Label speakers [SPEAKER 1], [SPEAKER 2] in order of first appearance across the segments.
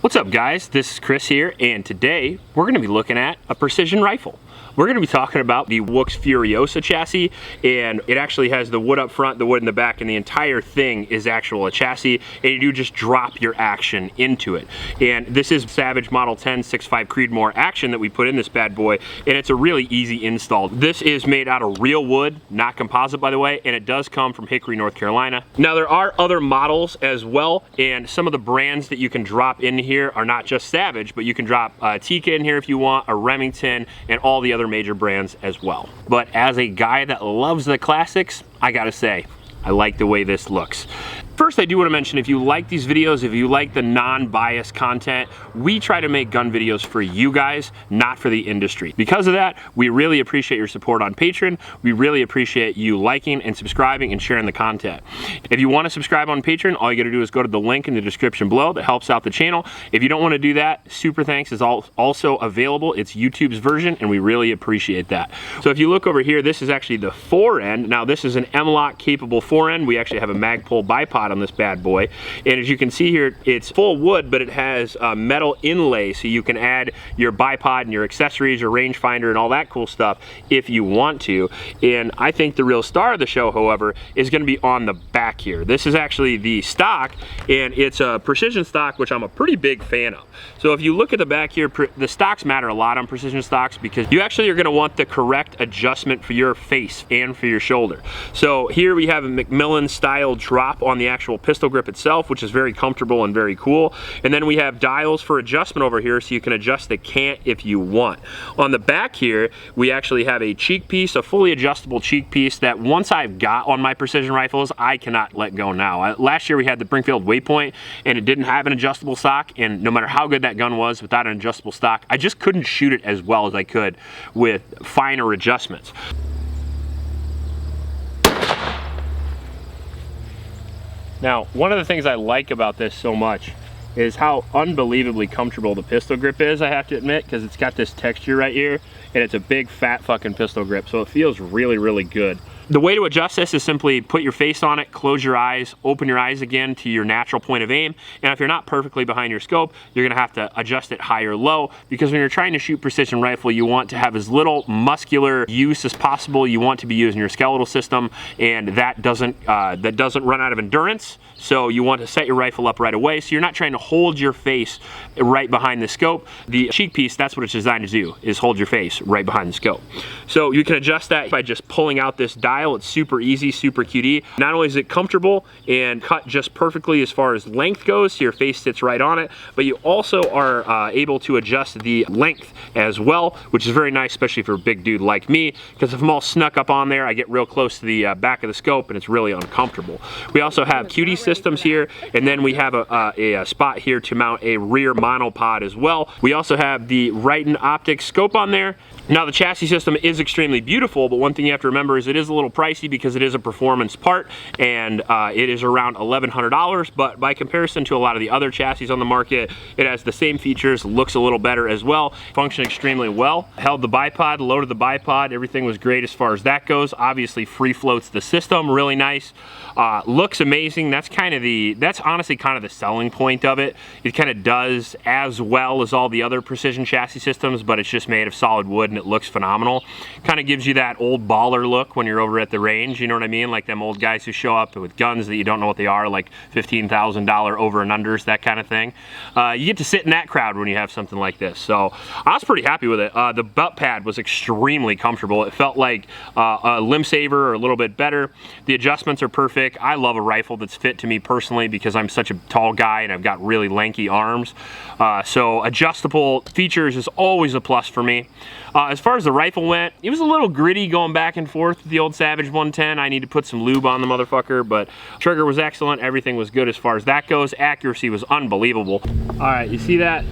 [SPEAKER 1] What's up guys, this is Chris here, and today we're going to be looking at a precision rifle. We're going to be talking about the Woox Furiosa chassis, and it actually has the wood up front, the wood in the back, and the entire thing is actual a chassis, and you do just drop your action into it. And this is Savage Model 10 6.5 Creedmoor action that we put in this bad boy, and it's a really easy install. This is made out of real wood, not composite by the way, and it does come from Hickory, North Carolina. Now there are other models as well, and some of the brands that you can drop in here are not just Savage, but you can drop Tikka in here if you want, a Remington, and all the other major brands as well. But as a guy that loves the classics, I gotta say, I like the way this looks. First, I do want to mention, if you like these videos, if you like the non-biased content, we try to make gun videos for you guys, not for the industry. Because of that, we really appreciate your support on Patreon. We really appreciate you liking and subscribing and sharing the content. If you want to subscribe on Patreon, all you got to do is go to the link in the description below. That helps out the channel. If you don't want to do that, Super Thanks is also available. It's YouTube's version, and we really appreciate that. So if you look over here, this is actually the Forend. Now, this is an M-LOK capable Forend. We actually have a Magpul bipod on this bad boy, and as you can see here, it's full wood, but it has a metal inlay, so you can add your bipod and your accessories, your rangefinder, and all that cool stuff if you want to. And I think the real star of the show, however, is going to be on the back here. This is actually the stock, and it's a precision stock, which I'm a pretty big fan of. So if you look at the back here, the stocks matter a lot on precision stocks because you actually are going to want the correct adjustment for your face and for your shoulder. So here we have a Macmillan style drop on the actual pistol grip itself, which is very comfortable and very cool. And then we have dials for adjustment over here, so you can adjust the cant if you want. On the back here, we actually have a cheek piece, a fully adjustable cheek piece that once I've got on my precision rifles, I cannot let go now. Last year we had the Springfield Waypoint, and it didn't have an adjustable stock, and no matter how good that gun was without an adjustable stock, I just couldn't shoot it as well as I could with finer adjustments. Now, one of the things I like about this so much is how unbelievably comfortable the pistol grip is, I have to admit, because it's got this texture right here, and it's a big fat fucking pistol grip, so it feels really, really good. The way to adjust this is simply put your face on it, close your eyes, open your eyes again to your natural point of aim, and if you're not perfectly behind your scope, you're gonna have to adjust it high or low, because when you're trying to shoot precision rifle, you want to have as little muscular use as possible. You want to be using your skeletal system, and that doesn't run out of endurance, so you want to set your rifle up right away, so you're not trying to hold your face right behind the scope. The cheek piece, that's what it's designed to do, is hold your face right behind the scope. So you can adjust that by just pulling out this dial. It's super easy, super QD. Not only is it comfortable and cut just perfectly as far as length goes, so your face sits right on it, but you also are able to adjust the length as well, which is very nice, especially for a big dude like me, because if I'm all snuck up on there, I get real close to the back of the scope, and it's really uncomfortable. We also have QD systems here, and then we have a spot here to mount a rear monopod as well. We also have the Riton optic scope on there. Now the chassis system is extremely beautiful, but one thing you have to remember is it is a little pricey because it is a performance part, and it is around $1,100, but by comparison to a lot of the other chassis on the market, it has the same features, looks a little better as well, functioned extremely well. Held the bipod, loaded the bipod, everything was great as far as that goes. Obviously free floats the system, really nice. Looks amazing. That's honestly kind of the selling point of it. It kind of does as well as all the other precision chassis systems, but it's just made of solid wood and it looks phenomenal. Kind of gives you that old baller look when you're over at the range, you know what I mean? Like them old guys who show up with guns that you don't know what they are, like $15,000 over and unders, that kind of thing. You get to sit in that crowd when you have something like this. So I was pretty happy with it. The butt pad was extremely comfortable. It felt like a limb saver or a little bit better. The adjustments are perfect. I love a rifle that's fit to me personally because I'm such a tall guy and I've got really lanky arms. So adjustable features is always a plus for me. As far as the rifle went, it was a little gritty going back and forth with the old Savage 110. I need to put some lube on the motherfucker, but trigger was excellent. Everything was good as far as that goes. Accuracy was unbelievable. All right, you see that?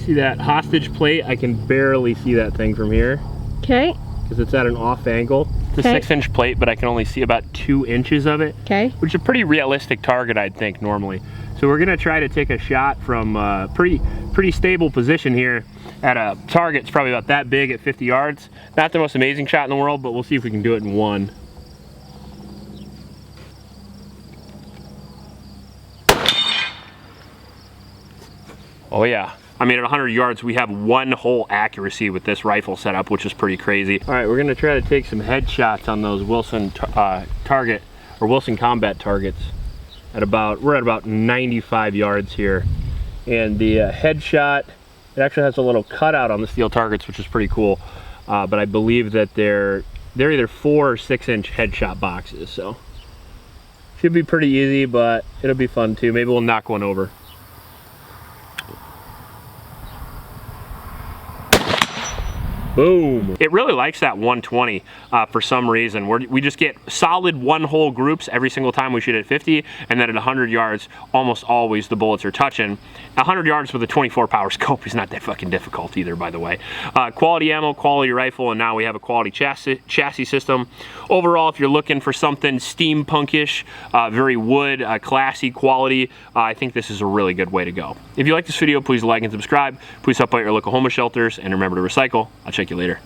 [SPEAKER 1] See that hostage plate? I can barely see that thing from here.
[SPEAKER 2] Okay.
[SPEAKER 1] Because it's at an off angle. It's a 6-inch plate, but I can only see about 2 inches of it. Okay. Which is a pretty realistic target, I'd think, normally. So we're gonna try to take a shot from a pretty stable position here at a target that's probably about that big at 50 yards. Not the most amazing shot in the world, but we'll see if we can do it in one. Oh yeah. I mean, at 100 yards, we have 1 hole accuracy with this rifle setup, which is pretty crazy. All right, we're gonna try to take some headshots on those Wilson target, or Wilson combat targets. We're at about 95 yards here. And the headshot, it actually has a little cutout on the steel targets, which is pretty cool. But I believe that they're either 4 or 6 inch headshot boxes, so. Should be pretty easy, but it'll be fun too. Maybe we'll knock one over. Boom. It really likes that 120 for some reason. We just get solid 1 hole groups every single time we shoot at 50, and then at 100 yards, almost always the bullets are touching. 100 yards with a 24 power scope is not that fucking difficult either, by the way. Quality ammo, quality rifle, and now we have a quality chassis system. Overall, if you're looking for something steampunkish, very wood, classy quality, I think this is a really good way to go. If you like this video, please like and subscribe. Please help out your local homeless shelters, and remember to recycle. I'll check you later.